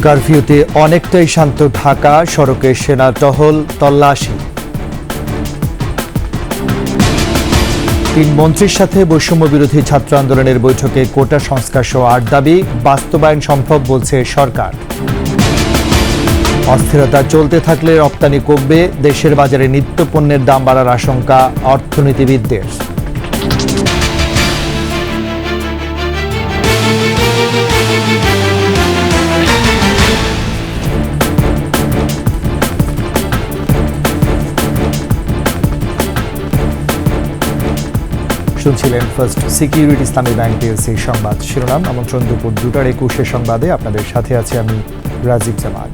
কারফিউতে অনেকটাই শান্ত ঢাকা, সড়কে সেনা টহল, তল্লাশি। 3 মন্ত্রীর সাথে বৈষম্য বিরোধী ছাত্র আন্দোলনের বৈঠকে কোটা সংস্কার সহ 8 দাবি বাস্তবায়ন সম্ভব বলছে সরকার। অস্থিরতা চলতে থাকলে রপ্তানি কমবে, দেশের বাজারে নিত্যপণ্যের দাম বাড়ার আশঙ্কা অর্থনীতিবিদদের। শুনছিলেন ফার্স্ট সিকিউরিটি ইসলামী ব্যাংক পিএলসি সংবাদ শিরোনাম। আমন্ত্রণ দুপুর 2:21 সংবাদে আপনাদের সাথে আছি আমি রাজীব জামাল।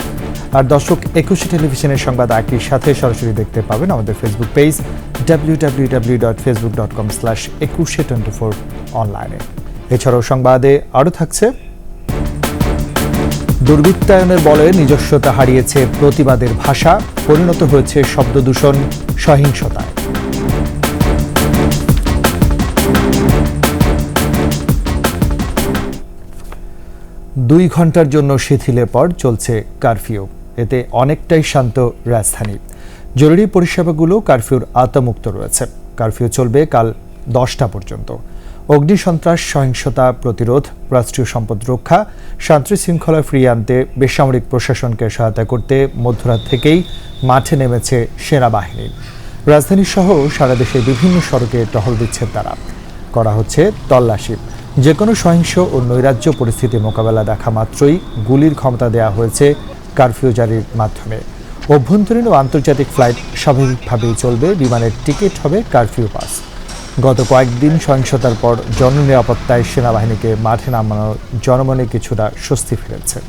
আর দর্শক, 21 টেলিভিশনের সংবাদ একই সাথে সরাসরি দেখতে পাবেন আমাদের ফেসবুক পেজ www.facebook.com/2124 অনলাইনে। এছাড়াও সংবাদে আরও থাকছে, দুর্বৃত্তায়নের বলে নিজস্বতা হারিয়েছে প্রতিবাদের ভাষা, পরিণত হয়েছে শব্দদূষণ, সহিংসতায়। 2 ঘন্টার জন্য শিথিলের পর চলছে কারফিউ। এতে অনেকটাই শান্ত রাজধানী। জরুরি পরিষেবাগুলো কারফিউর আওতামুক্ত রয়েছে। কারফিউ চলবে কাল 10টা পর্যন্ত। অগ্নিসন্ত্রাস, সহিংসতা প্রতিরোধ, রাষ্ট্রীয় সম্পদ রক্ষা, শান্তি শৃঙ্খলা ফিরিয়ে আনতে বেসামরিক প্রশাসনকে সহায়তা করতে মধ্যরাত থেকেই মাঠে নেমেছে সেনাবাহিনী। রাজধানী সহ সারা দেশে বিভিন্ন সড়কে টহল দিচ্ছে তারা। করা হচ্ছে তল্লাশি। যে কোনো সহিংস ও নৈরাজ্য পরিস্থিতি মোকাবেলা দেখা মাত্রই গুলির ক্ষমতা দেওয়া হয়েছে কারফিউ জারির মাধ্যমে। অভ্যন্তরীণ ও আন্তর্জাতিক ফ্লাইট স্বাভাবিকভাবেই চলবে, বিমানের টিকিট হবে কারফিউ পাস। গত কয়েকদিন সহিংসতার পর জননিরাপত্তায় সেনাবাহিনীকে মাঠে নামানো জনমনে কিছুটা স্বস্তি ফিরেছে।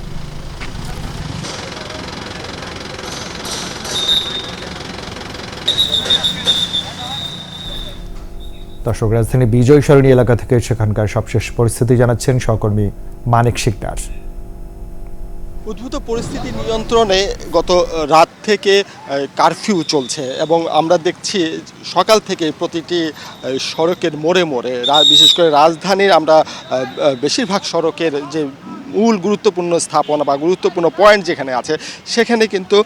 দর্শক, রাজধানী বিজয় সরণি এলাকা থেকে সেখানকার সবশেষ পরিস্থিতি জানাচ্ছেন সহকর্মী মানিক শিকদার। উদ্ভূত পরিস্থিতি নিয়ন্ত্রণে গত রাত থেকে কারফিউ চলছে এবং আমরা দেখছি সকাল থেকে প্রতিটি সড়কের মোড়ে মোড়ে, বিশেষ করে রাজধানীর আমরা বেশিরভাগ সড়কের যে মূল গুরুত্বপূর্ণ স্থাপনা বা গুরুত্বপূর্ণ পয়েন্ট যেখানে আছে সেখানে কিন্তু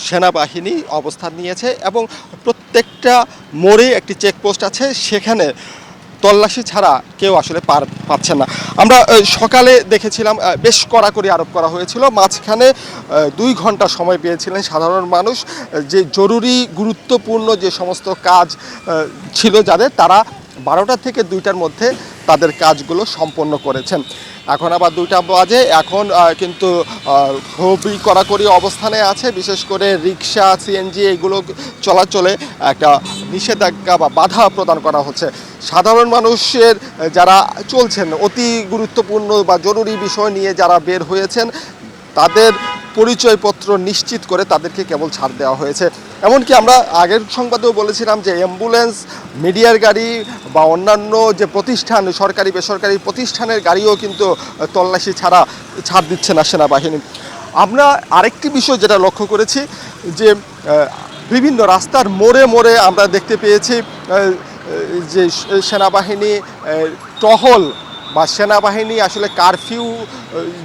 সেনাবাহিনী অবস্থান নিয়েছে এবং প্রত্যেকটা মোড়ে একটি চেকপোস্ট আছে, সেখানে তল্লাশি ছাড়া কেউ আসলে পার পাচ্ছে না। আমরা সকালে দেখেছিলাম বেশ কড়াকড়ি আরোপ করা হয়েছিল, মাঝখানে 2 ঘন্টা সময় পেয়েছিলেন সাধারণ মানুষ, যে জরুরি গুরুত্বপূর্ণ যে সমস্ত কাজ ছিল যাদের, তারা 12টা থেকে 2টার মধ্যে তাদের কাজগুলো সম্পন্ন করেছেন। এখন আবার 2টা বাজে, এখন কিন্তু খুবই কড়াকড়ি অবস্থানে আছে। বিশেষ করে রিক্সা, সিএনজি এগুলো চলাচলে একটা নিষেধাজ্ঞা বা বাধা প্রদান করা হচ্ছে। সাধারণ মানুষের যারা চলছেন, অতি গুরুত্বপূর্ণ বা জরুরি বিষয় নিয়ে যারা বের হয়েছেন, তাদের পরিচয়পত্র নিশ্চিত করে তাদেরকে কেবল ছাড় দেওয়া হয়েছে। এমনকি আমরা আগের সংবাদেও বলেছিলাম যে অ্যাম্বুলেন্স, মিডিয়ার গাড়ি বা অন্যান্য যে প্রতিষ্ঠান, সরকারি বেসরকারি প্রতিষ্ঠানের গাড়িও কিন্তু তল্লাশি ছাড়া ছাড় দিচ্ছে না সেনাবাহিনী। আমরা আরেকটি বিষয় যেটা লক্ষ্য করেছি যে বিভিন্ন রাস্তার মোড়ে মোড়ে আমরা দেখতে পেয়েছি যে সেনাবাহিনী টহল বা সেনাবাহিনী আসলে কারফিউ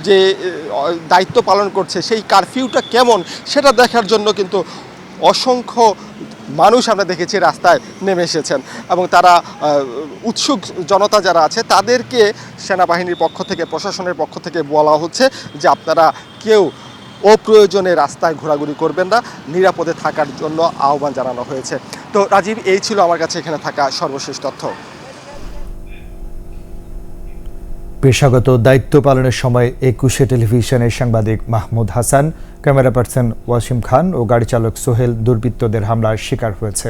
যে দায়িত্ব পালন করছে, সেই কারফিউটা কেমন সেটা দেখার জন্য কিন্তু অসংখ্য মানুষ আমরা দেখেছি রাস্তায় নেমে এসেছেন এবং তারা উৎসুক জনতা যারা আছে তাদেরকে সেনাবাহিনীর পক্ষ থেকে, প্রশাসনের পক্ষ থেকে বলা হচ্ছে যে আপনারা কেউ অপ্রয়োজনে রাস্তায় ঘোরাঘুরি করবেন না, নিরাপদে থাকার জন্য আহ্বান জানানো হয়েছে। তো রাজীব, এই ছিল আমার কাছে এখানে থাকা সর্বশেষ তথ্য। পেশাগত দায়িত্ব পালনের সময় 21 টেলিভিশনের সাংবাদিক মাহমুদ হাসান, ক্যামেরা পার্সন ওয়াসিম খান ও গাড়ি চালক সোহেল দুর্বৃত্তদের হামলার শিকার হয়েছে।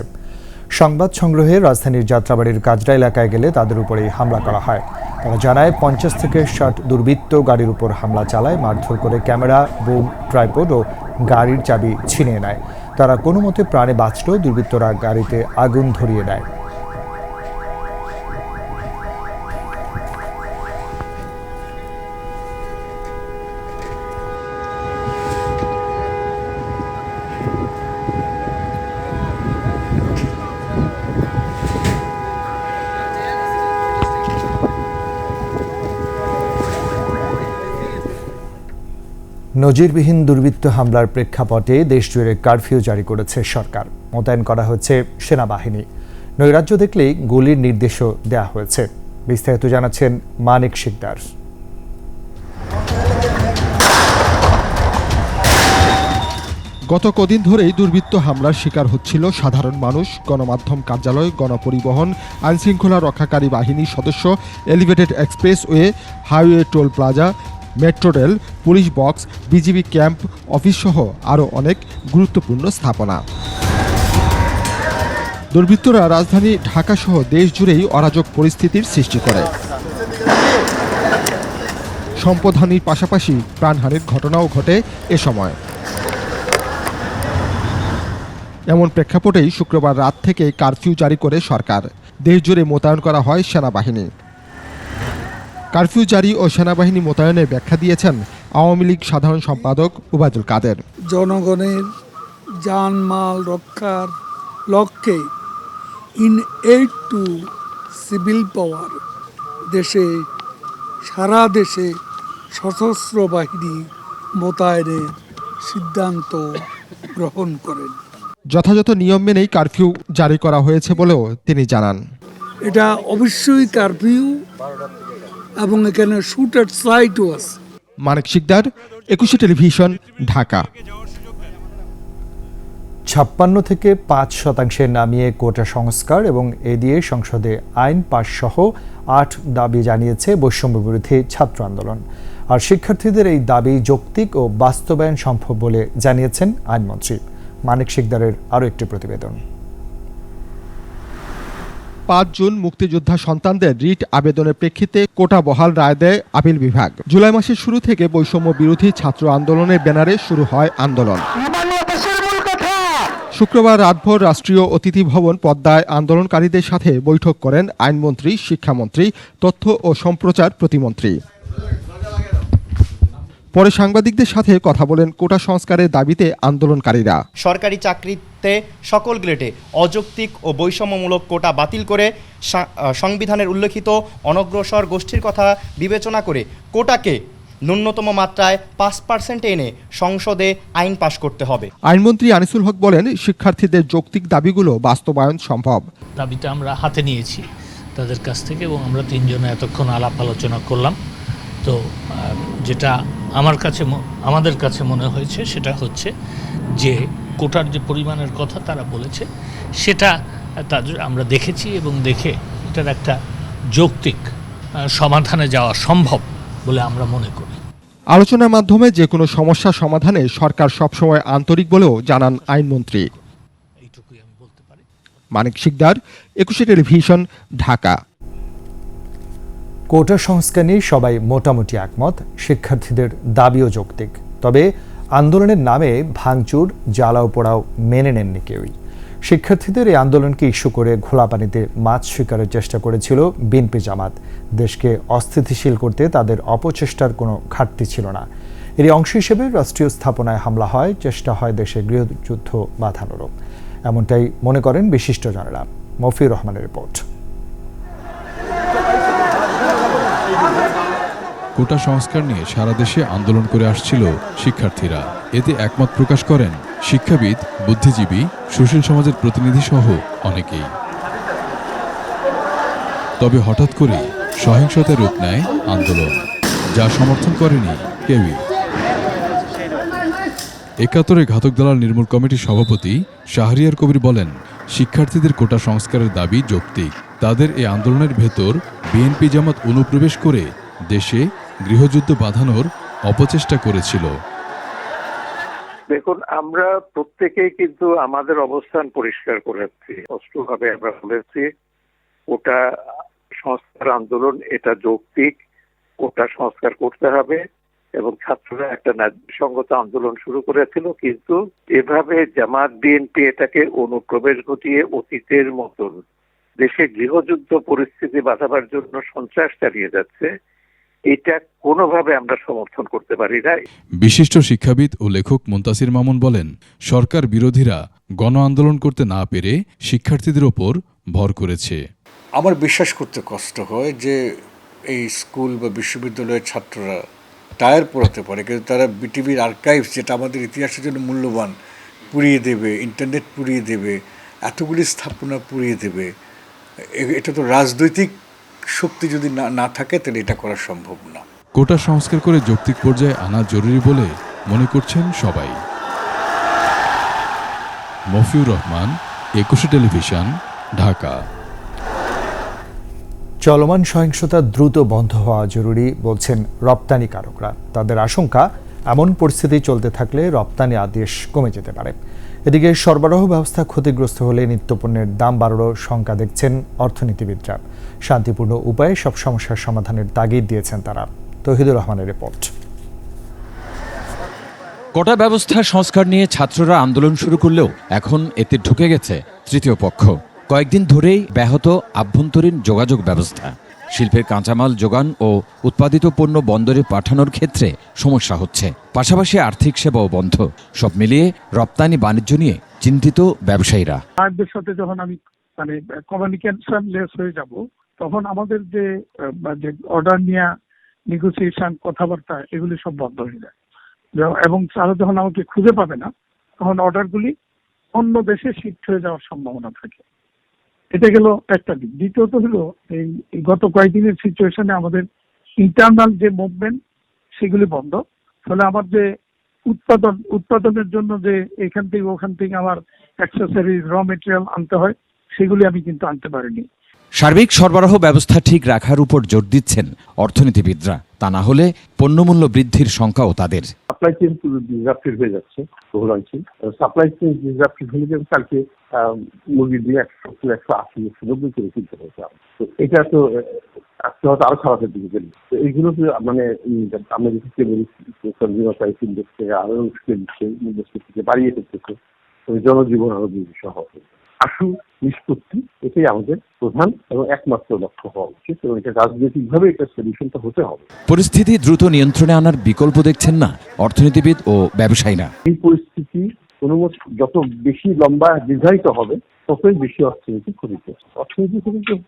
সংবাদ সংগ্রহে রাজধানীর যাত্রাবাড়ির কাজরা এলাকায় গেলে তাদের উপরেই হামলা করা হয়। তারা জানায় 50 থেকে 60 দুর্বৃত্ত গাড়ির উপর হামলা চালায়, মারধর করে ক্যামেরা, বুম, ট্রাইপড ও গাড়ির চাবি ছিনিয়ে নেয়। তারা কোনো মতে প্রাণে বাঁচলেও দুর্বৃত্তরা গাড়িতে আগুন ধরিয়ে দেয়। নজিরবিহীন দুর্বৃত্ত হামলার প্রেক্ষাপটে দেশজুড়ে কারফিউ জারি করেছে সরকার। মোতায়েন করা হচ্ছে সেনাবাহিনী। নৈরাজ্য দেখলেই গুলির নির্দেশও দেওয়া হয়েছে। বিস্তারিত জানাচ্ছেন মানিক শিকদার। গত কদিন ধরেই দুর্বৃত্ত হামলার শিকার হচ্ছিল সাধারণ মানুষ, গণমাধ্যম কার্যালয়, গণপরিবহন, আইনশৃঙ্খলা রক্ষাকারী বাহিনীর সদস্য, elevated expressway, highway toll plaza, metro rail, police box, BGB camp, অফিসসহ আরও অনেক গুরুত্বপূর্ণ স্থাপনা। দুর্বৃত্তরা রাজধানী ঢাকাসহ দেশ জুড়েই অরাজক পরিস্থিতির সৃষ্টি করে। সম্পদহানির পাশাপাশি প্রাণহানির ঘটনাও ঘটে এ সময়। এমন প্রেক্ষাপটেই শুক্রবার রাত থেকে কারফিউ জারি করে সরকার। দেশজুড়ে মোতায়েন করা হয় সেনাবাহিনী। কারফিউ জারি ও সেনাবাহিনী মোতায়েনের ব্যাখ্যা দিয়েছেন আওয়ামী লীগ সাধারণ সম্পাদক ওবায়দুল কাদের। জনগণের জানমাল রক্ষার লক্ষ্যে in aid to civil power সারা দেশে সশস্ত্র বাহিনী মোতায়েনের সিদ্ধান্ত গ্রহণ করেন। যথাযথ নিয়ম মেনেই কারফিউ জারি করা হয়েছে বলেও তিনি জানান। এটা অবশ্যই কারফিউ এবং এখানে শুট অ্যাট সাইটও আছে। মানিক শিকদার, ২১ টেলিভিশন, ঢাকা। ৫৬ থেকে ৫% নামিয়ে কোটা সংস্কার এবং এ দিয়ে সংসদে আইন পাশ সহ ৮ দাবি জানিয়েছে বৈষম্য বিরোধী ছাত্র আন্দোলন। আর শিক্ষার্থীদের এই দাবি যৌক্তিক ও বাস্তবায়ন সম্ভব বলে জানিয়েছেন আইনমন্ত্রী। মানিক শিকদারের আরও একটি প্রতিবেদন। ৫ জুন মুক্তিযোদ্ধা সন্তানদের রিট আবেদনের প্রেক্ষিতে কোটা বহাল রায় দেয় আপিল বিভাগ। জুলাই মাসের শুরু থেকে বৈষম্য বিরোধী ছাত্র আন্দোলনের ব্যানারে শুরু হয় আন্দোলন। শুক্রবার রাতভর রাষ্ট্রীয় অতিথি ভবন পদ্মায় আন্দোলনকারীদের সাথে বৈঠক করেন আইনমন্ত্রী, শিক্ষামন্ত্রী, তথ্য ও সম্প্রচার প্রতিমন্ত্রী। পরে সাংবাদিকদের সাথে কথা বলেন কোটা সংস্কারের দাবিতে আন্দোলনকারীরা। সরকারি চাকরিতে সকল গ্রেডে অযৌক্তিক ও বৈষম্যমূলক কোটা বাতিল করে সংবিধানের উল্লেখিত অনগ্রসর গোষ্ঠীর কথা বিবেচনা করে কোটাকে ন্যূনতম মাত্রায় ৫% এনে সংসদে আইন পাশ করতে হবে। আইনমন্ত্রী আনিসুল হক বলেন, শিক্ষার্থীদের যৌক্তিক দাবিগুলো বাস্তবায়ন সম্ভব। দাবিটা আমরা হাতে নিয়েছি তাদের কাছ থেকে এবং আমরা তিনজনে এতক্ষণ আলাপ আলোচনা করলাম। তো যেটা আমাদের কাছে মনে হয়েছে সেটা হচ্ছে যে কোটার যে পরিমাণের কথা তারা বলেছে সেটা তাদের আমরা দেখেছি এবং দেখে এটার একটা যৌক্তিক সমাধানে যাওয়া সম্ভব বলে আমরা মনে করি। আলোচনার মাধ্যমে যে কোনো সমস্যা সমাধানে সরকার সবসময় আন্তরিক বলেও জানান আইনমন্ত্রী। এইটুকুই আমি বলতে পারি। মানিক শিকদার, ২১ টেলিভিশন, ঢাকা। কোটা সংস্কার নিয়ে সবাই মোটামুটি একমত। শিক্ষার্থীদের দাবিও যৌক্তিক। তবে আন্দোলনের নামে ভাঙচুর, জ্বালাও পোড়াও মেনে নেননি কেউই। শিক্ষার্থীদের এই আন্দোলনকে ইস্যু করে ঘোলা পানিতে মাছ শিকারের চেষ্টা করেছিল বিএনপি জামাত। দেশকে অস্থিতিশীল করতে তাদের অপচেষ্টার কোনো ঘাটতি ছিল না। এরই অংশ হিসেবে রাষ্ট্রীয় স্থাপনায় হামলা হয়, চেষ্টা হয় দেশে গৃহযুদ্ধ বাঁধানোরও। এমনটাই মনে করেন বিশিষ্টজনেরা। মফিউর রহমানের রিপোর্ট। কোটা সংস্কার নিয়ে সারা দেশে আন্দোলন করে আসছিল শিক্ষার্থীরা। এতে একমত প্রকাশ করেন শিক্ষাবিদ, বুদ্ধিজীবী, সুশীল সমাজের প্রতিনিধি সহ অনেকেই। তবে হঠাৎ করেই সহিংসতার রূপ নেয় আন্দোলন, যা সমর্থন করেনি কেউই। ৭১ ঘাতক দালাল নির্মূল কমিটির সভাপতি শাহরিয়ার কবির বলেন, শিক্ষার্থীদের কোটা সংস্কারের দাবি যৌক্তিক। তাদের এই আন্দোলনের ভেতর বিএনপি জামাত অনুপ্রবেশ করে দেশে গৃহযুদ্ধ বাঁধানোর অপচেষ্টা করেছিল। দেখুন, আমরা প্রত্যেকেই কিন্তু আমাদের অবস্থান পরিষ্কার করেছি, স্পষ্টভাবে আমরা বলেছি ওটা সংস্কার আন্দোলন, এটা যৌক্তিক, ওটা সংস্কার করতে হবে এবং ছাত্ররা একটা ন্যায়সঙ্গত আন্দোলন শুরু করেছিল। কিন্তু এভাবে জামাত বিএনপি এটাকে অনুপ্রবেশ ঘটিয়ে অতীতের মতন দেশে গৃহযুদ্ধ পরিস্থিতি বাঁধাবার জন্য সন্ত্রাস চালিয়ে যাচ্ছে, এটা কোনোভাবে আমরা সমর্থন করতে পারি না। বিশিষ্ট শিক্ষাবিদ ও লেখক মুনতাসির মামুন বলেন, সরকার বিরোধীরা গণ আন্দোলন করতে না পেরে শিক্ষার্থীদের ওপর ভর করেছে। আমার বিশ্বাস করতে কষ্ট হয় যে এই স্কুল বা বিশ্ববিদ্যালয়ের ছাত্ররা টায়ার পোড়াতে পারে, কিন্তু তারা বিটিভির আর্কাইভস, যেটা আমাদের ইতিহাসের জন্য মূল্যবান, পুড়িয়ে দেবে, ইন্টারনেট পুড়িয়ে দেবে, এতগুলি স্থাপনা পুড়িয়ে দেবে। এটা তো রাজনৈতিক শক্তি যদি না থাকে তাহলে এটা করা সম্ভব না। কোটা সংস্কার করে যৌক্তিক পর্যায়ে আনা জরুরি বলে মনে করছেন সবাই। মফিউর রহমান, 21 টেলিভিশন, ঢাকা। চলমান সহিংসতা দ্রুত বন্ধ হওয়া জরুরি বলছেন রপ্তানিকারকরা। তাদের আশঙ্কা, এমন পরিস্থিতি চলতে থাকলে রপ্তানি আদেশ কমে যেতে পারে। এদিকে সরবরাহ ব্যবস্থা ক্ষতিগ্রস্ত হলে নিত্যপণ্যের দাম বাড়ানোর শঙ্কা দেখছেন অর্থনীতিবিদরা। শান্তিপূর্ণ উপায়ে সব সমস্যার সমাধানের তাগিদ দিয়েছেন তারা। তৌহিদুর রহমানের রিপোর্ট। কোটা ব্যবস্থা সংস্কার নিয়ে ছাত্ররা আন্দোলন শুরু করলেও এখন এতে ঢুকে গেছে তৃতীয় পক্ষ। কয়েকদিন ধরেই ব্যাহত আভ্যন্তরীণ যোগাযোগ ব্যবস্থা, শিল্পের কাঁচামাল যোগান ও উৎপাদিত পণ্য বন্দরে পাঠানোর ক্ষেত্রে সমস্যা হচ্ছে। পাশাপাশি আর্থিক সেবাও বন্ধ। সব মিলিয়ে রপ্তানি বাণিজ্য নিয়ে চিন্তিত ব্যবসায়ীরা। ক্লায়েন্টদের সাথে যখন আমি কমিউনিকেশন লেস হয়ে যাব, তখন আমাদের যে অর্ডার নিয়ে নেগোসিয়েশন, কথাবার্তা, এগুলি সব বন্ধ হয়ে যায়। এবং তারা যখন আমাকে খুঁজে পাবে না, তখন অর্ডারগুলি অন্য দেশে শিফট হয়ে যাওয়ার সম্ভাবনা থাকে। এটা গেল একটা দিক। দ্বিতীয়ত হলো এই গত কয়েকদিনের সিচুয়েশনে আমাদের ইন্টারনাল যে মুভমেন্ট সেগুলি বন্ধ। ফলে আমার যে উৎপাদনের জন্য যে এখান থেকে ওখান থেকে আমার অ্যাক্সেসরিজ, র মেটেরিয়াল আনতে হয়, সেগুলি আমি কিন্তু আনতে পারিনি। সার্বিক সরবরাহ ব্যবস্থা ঠিক রাখার উপর জোর দিচ্ছেন অর্থনীতিবিদরা। তা না হলে পণ্যমূল্য বৃদ্ধির শঙ্কাও তাদের। সাপ্লাই চেইন পুরো ডিসরাপ্টেড হয়ে যাচ্ছে বহুলাংশে। সাপ্লাই চেইন ডিসরাপ্টেড হলে যেমন কালকে মুরগি দিয়ে 170, 180, 190 করে কিনতে হয়েছে। তো এটা তো আজকে হয়তো আরো খারাপের দিকে গেল। তো এইগুলো মানে আমরা যেটা বলি কনজিউমার প্রাইস ইন্ডেক্স থেকে আরো উস্কে দিচ্ছে, মুদ্রাস্ফীতি থেকে বাড়িয়ে ফেলতেছে। জনজীবন আরো দুর্বিষহ হবে। আশু নিষ্পত্তি, এটাই আমাদের প্রধান এবং একমাত্র লক্ষ্য হওয়া উচিত, এবং এটা রাজনৈতিকভাবে এটা সলিউশনটা হতে হবে। পরিস্থিতি দ্রুত নিয়ন্ত্রণে আনার বিকল্প দেখছেন না অর্থনীতিবিদ ও ব্যবসায়ীরা। এই পরিস্থিতি যত বেশি লম্বা দীর্ঘায়িত হবে, ততই বেশি অর্থনীতি ক্ষতিগ্রস্ত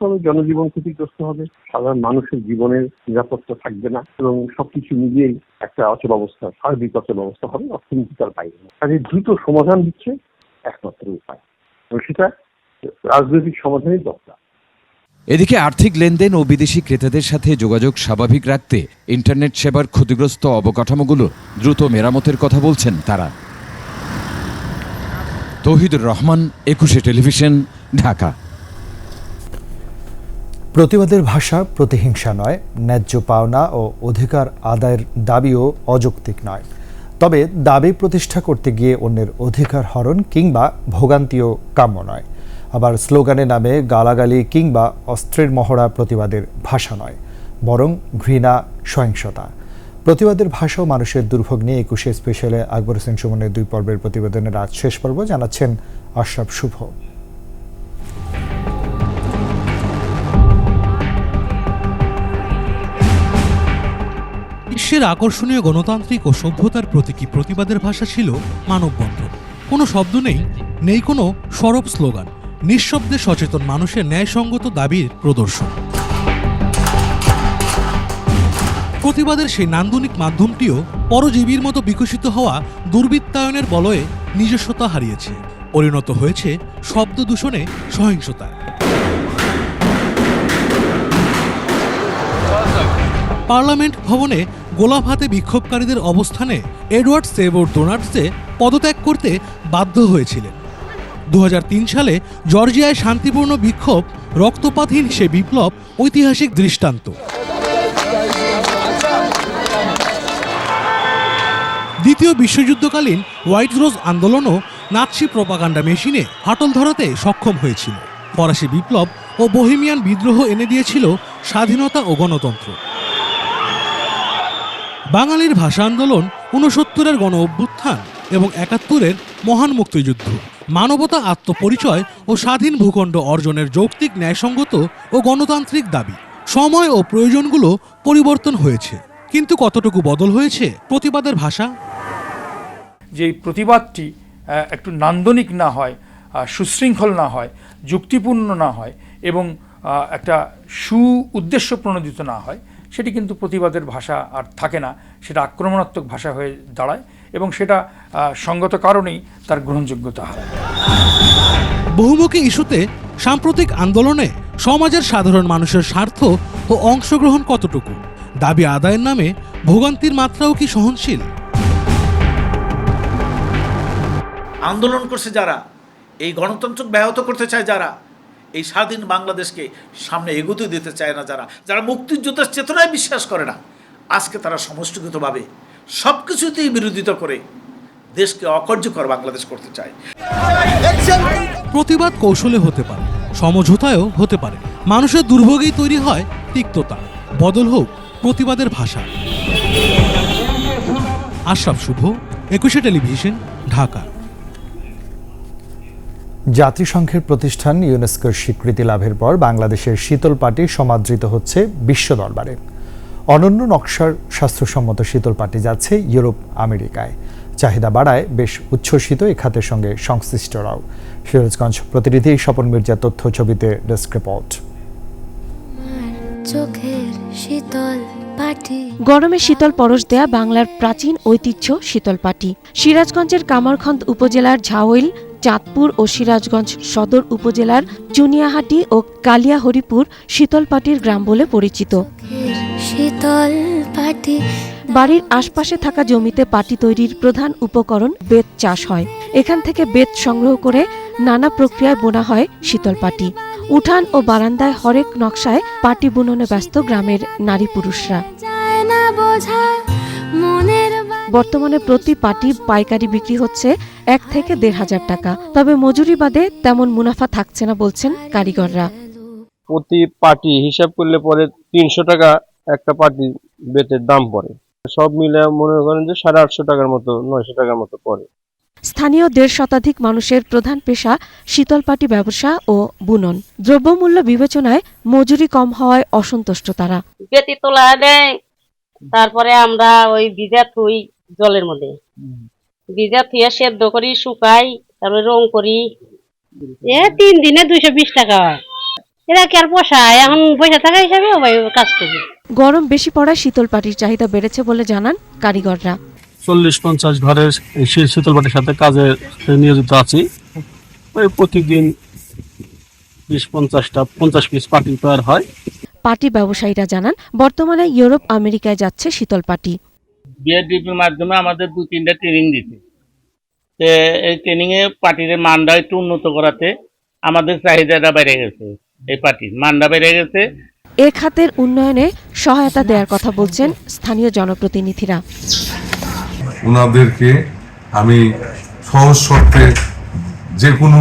হবে, জনজীবন ক্ষতিগ্রস্ত হবে, সাধারণ মানুষের জীবনের নিরাপত্তা থাকবে না, এবং সবকিছু মিলিয়েই একটা অচল অবস্থা, সার্বিক অচল অবস্থা হবে। অর্থনীতি তার বাইরে না। কাজে দ্রুত সমাধান হচ্ছে একমাত্র উপায়, এবং সেটা রাজনৈতিক সমাধানই দরকার। এদিকে আর্থিক লেনদেন ও বিদেশি ক্রেতাদের সাথে যোগাযোগ স্বাভাবিক রাখতে ইন্টারনেট সেবার ক্ষতিগ্রস্ত অবকাঠামোগুলো দ্রুত মেরামতের কথা বলছেন তারা। তৌহিদুর রহমান, 21 টেলিভিশন, ঢাকা। প্রতিবাদের ভাষা প্রতিহিংসা নয়, ন্যায্য পাওনা ও অধিকার আদায়ের দাবিও অযৌক্তিক নয়। তবে দাবি প্রতিষ্ঠা করতে গিয়ে অন্যের অধিকার হরণ কিংবা ভোগান্তিও কাম্য নয়। আবার স্লোগানের নামে গালাগালি কিংবা অস্ত্রের মহড়া প্রতিবাদের ভাষা নয়, বরং ঘৃণা, সহিংসতা। প্রতিবাদের ভাষা ও মানুষের দুর্ভোগ নিয়ে 21 স্পেশালে আকবর হোসেন সুমনের 2 পর্বের প্রতিবেদনের আজ শেষ পর্ব, জানাচ্ছেন আশরাফ শুভ। বিশ্বের আকর্ষণীয় গণতান্ত্রিক ও সভ্যতার প্রতীকী প্রতিবাদের ভাষা ছিল মানববন্ধন। কোনো শব্দ নেই কোনো সরব স্লোগান, নিঃশব্দে সচেতন মানুষের ন্যায়সঙ্গত দাবির প্রদর্শন। প্রতিবাদের সেই নান্দনিক মাধ্যমটিও পরজীবীর মতো বিকশিত হওয়া দুর্বৃত্তায়নের বলয়ে নিজস্বতা হারিয়েছে, পরিণত হয়েছে শব্দ দূষণে, সহিংসতায়। পার্লামেন্ট ভবনে গোলাপ হাতে বিক্ষোভকারীদের অবস্থানে এডওয়ার্ড সেভর ডোনাল্ডসে পদত্যাগ করতে বাধ্য হয়েছিলেন। 2003 সালে জর্জিয়ায় শান্তিপূর্ণ বিক্ষোভ, রক্তপাতহীন সে বিপ্লব ঐতিহাসিক দৃষ্টান্ত। দ্বিতীয় বিশ্বযুদ্ধকালীন হোয়াইট রোজ আন্দোলনও নাৎসি প্রোপাগান্ডা মেশিনে হাতল ধরাতে সক্ষম হয়েছিল। ফরাসি বিপ্লব ও বোহেমিয়ান বিদ্রোহ এনে দিয়েছিল স্বাধীনতা ও গণতন্ত্র। বাঙালির ভাষা আন্দোলন, 69-এর গণ অভ্যুত্থান এবং 71-এর মহান মুক্তিযুদ্ধ, মানবতা, আত্মপরিচয় ও স্বাধীন ভূখণ্ড অর্জনের যৌক্তিক, ন্যায়সঙ্গত ও গণতান্ত্রিক দাবি। সময় ও প্রয়োজনগুলো পরিবর্তন হয়েছে, কিন্তু কতটুকু বদল হয়েছে প্রতিবাদের ভাষা? যে প্রতিবাদটি একটু নান্দনিক না হয়, সুশৃঙ্খল না হয়, যুক্তিপূর্ণ না হয় এবং একটা উদ্দেশ্য প্রণোদিত না হয়, সেটি কিন্তু প্রতিবাদের ভাষা আর থাকে না, সেটা আক্রমণাত্মক ভাষা হয়ে দাঁড়ায় এবং সেটা সঙ্গত কারণেই তার গ্রহণযোগ্যতা হয়। বহুমুখী ইস্যুতে সাম্প্রতিক আন্দোলনে সমাজের সাধারণ মানুষের স্বার্থ ও অংশগ্রহণ কতটুকু, দাবি আদায়ের নামে ভোগান্তির মাত্রাও কি সহনশীল? আন্দোলন করছে যারা, এই গণতন্ত্র ব্যাহত করতে চায় যারা, এই স্বাধীন বাংলাদেশকে সামনে এগোতে দিতে চায় না যারা, যারা মুক্তিযুদ্ধের চেতনায় বিশ্বাস করে না, আজকে তারা সমষ্টিগতভাবে সব কিছুতেই বিরোধিতা করে দেশকে অকার্যকর বাংলাদেশ করতে চায়। প্রতিবাদ কৌশলে হতে পারে, সমঝোতায়ও হতে পারে। মানুষের দুর্ভোগেই তৈরি হয় তিক্ততা। বদল হোক প্রতিবাদের ভাষা। আশরাফ শুভ, একুশে টেলিভিশন, ঢাকা। জাতিসংঘের প্রতিষ্ঠান ইউনেস্কোর স্বীকৃতি লাভের পর বাংলাদেশের শীতল পাটি সমাদৃত হচ্ছে বিশ্ব দরবারে। অনন্য নকশার স্বাস্থ্যসম্মত শীতল পাটি যাচ্ছে ইউরোপ, আমেরিকায়। চাহিদা বাড়ায় বেশ উচ্ছ্বসিত এ খাতের সঙ্গে সংশ্লিষ্টরাও। সিরাজগঞ্জ প্রতিনিধি স্বপন মির্জা তথ্য ছবিতে ডেস্ক রিপোর্ট। গরমে শীতল পরশ দেয়া বাংলার প্রাচীন ঐতিহ্য শীতল পাটি। সিরাজগঞ্জের কামারখন্দ উপজেলার ঝাউইল, চাঁদপুর ও সিরাজগঞ্জ সদর উপজেলার চুনিয়াহাটি ও কালিয়াহরিপুর শীতলপাটির গ্রাম বলে পরিচিত। বাড়ির আশপাশে থাকা জমিতে পাটি তৈরির প্রধান উপকরণ বেত চাষ হয়। এখান থেকে বেত সংগ্রহ করে নানা প্রক্রিয়ায় বোনা হয় শীতল পাটি। উঠান ও বারান্দায় হরেক নকশায় পাটি বুননে ব্যস্ত গ্রামের নারী পুরুষরা। বর্তমানে প্রতি পাটি পাইকারি বিক্রি হচ্ছে 1 থেকে 1,500 টাকা। তবে মজুরি বাদে তেমন মুনাফা থাকছে না বলছেন কারিগররা। প্রতি পাটি হিসাব করলে পরে 300 টাকা একটা পাটি বেতের দাম পড়ে। সব মিলে মনে করেন যে 850 টাকার মতো, 900 টাকার মতো পড়ে। স্থানীয় 1.5 শতাধিক মানুষের প্রধান পেশা শীতলপাটি ব্যবসা ও বুনন। দ্রব্যমূল্য বিবেচনায় মজুরি কম হওয়ায় অসন্তুষ্ট তারা। বেতি তোলা দেয়, তারপরে আমরা ওই ভিজা থুই জলের মধ্যে, ভিজা থুয়ে সেদ্ধ করি, শুকাই, তারপরে রং করি। 3 দিনে 220 টাকা। এরা কি আর পোষায়? এখন পয়সা থাকা হিসাবে কাজ করি। গরম বেশি পড়ায় শীতলপাটির চাহিদা বেড়েছে বলে জানান কারিগররা। 40-50 ঘরের শীতলপাটির সাথে কাজে নিয়োজিত আছি। ওই প্রতিদিন 20-50 পিস পাটি তৈরি হয়। পাটি ব্যবসায়ীরা জানান বর্তমানে ইউরোপ, আমেরিকায় যাচ্ছে শীতল পাটি। বিএডিপির মাধ্যমে আমাদের 2-3টা ট্রেনিং দিতে, এই ট্রেনিং এ পাটির মানটা একটু উন্নত করাতে আমাদের চাহিদাটা বেড়ে গেছে। এই পাটির মানটা বেড়ে গেছে। এ খাতের উন্নয়নে সহায়তা দেওয়ার কথা বলছেন স্থানীয় জনপ্রতিনিধিরা। ওনাদেরকে আমি সহজ শর্তে যে কোনো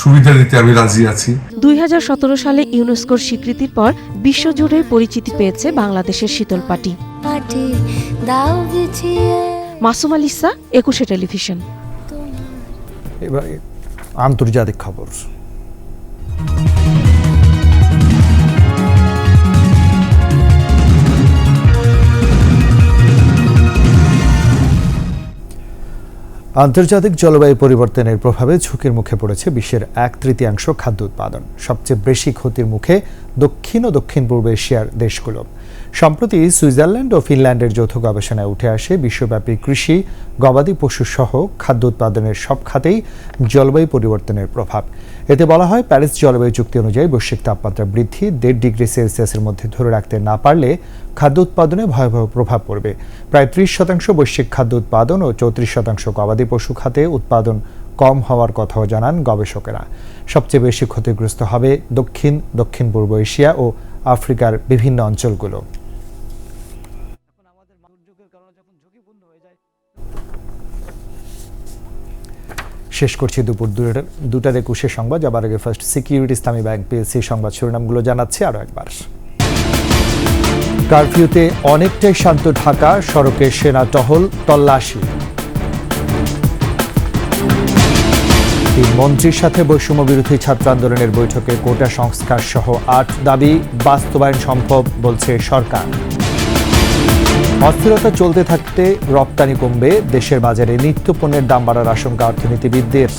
সুবিধা দিতে আমি রাজি আছি। 2017 সালে ইউনেস্কোর স্বীকৃতির পর বিশ্বজুড়ে পরিচিতি পেয়েছে বাংলাদেশের শীতল পাটি। মাসুম আলিসা, একুশে টেলিভিশন। এবার আন্তর্জাতিক খবর। আন্তর্জাতিক জলবায়ু পরিবর্তনের প্রভাবে ঝুঁকির মুখে পড়েছে বিশ্বের 1/3 খাদ্য উৎপাদন। সবচেয়ে বেশি ক্ষতির মুখে দক্ষিণ ও দক্ষিণ পূর্ব এশিয়ার দেশগুলো। সম্প্রতি সুইজারল্যান্ড ও ফিনল্যান্ডের যৌথ গবেষণায় উঠে আসে বিশ্বব্যাপী কৃষি, গবাদি পশু সহ খাদ্য উৎপাদনের সব খাতেই জলবায়ু পরিবর্তনের প্রভাব। এতে বলা হয়, প্যারিস জলবায়ু চুক্তি অনুযায়ী বৈশ্বিক তাপমাত্রা বৃদ্ধি 1.5 ডিগ্রি সেলসিয়াসের মধ্যে ধরে রাখতে না পারলে খাদ্য উৎপাদনে ভয়াবহ প্রভাব পড়বে। প্রায় 30% বৈশ্বিক খাদ্য উৎপাদন ও 34% গবাদি পশু খাতে উৎপাদন কম হওয়ার কথাও জানান গবেষকেরা। সবচেয়ে বেশি ক্ষতিগ্রস্ত হবে দক্ষিণ পূর্ব এশিয়া ও আফ্রিকার বিভিন্ন অঞ্চলগুলো। শেষ করছি দুপুর 2টার 21 সংবাদ। যাবার আগে ফার্স্ট সিকিউরিটি ইসলামী ব্যাংক পিএলসি সংবাদ শিরোনামগুলো জানাচ্ছি আরও একবার। কারফিউতে অনেকটাই শান্ত ঢাকা, সড়কে সেনা টহল, তল্লাশি। 3 মন্ত্রীর সাথে বৈষম্য বিরোধী ছাত্র আন্দোলনের বৈঠকে কোটা সংস্কার সহ 8 দাবি বাস্তবায়ন সম্ভব বলছে সরকার। অস্থিরতা চলতে থাকতে রপ্তানি কমবে, দেশের বাজারে নিত্যপণ্যের দাম বাড়ার আশঙ্কা অর্থনীতিবিদদের।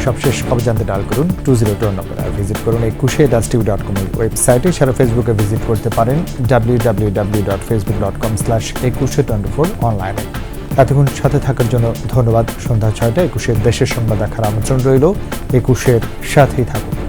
সবশেষ খবর জানতে ডায়াল করুন 202 নম্বরে, আর ভিজিট করুন ekushe-tv.com এর ওয়েবসাইটে। সারা ফেসবুকে ভিজিট করতে পারেন www.facebook.com/ekushe24 অনলাইনে। এতক্ষণ সাথে থাকার জন্য ধন্যবাদ। সন্ধ্যা 6টায় একুশের দেশের সংবাদ দেখার আমন্ত্রণ রইল। একুশের সাথেই থাকুন।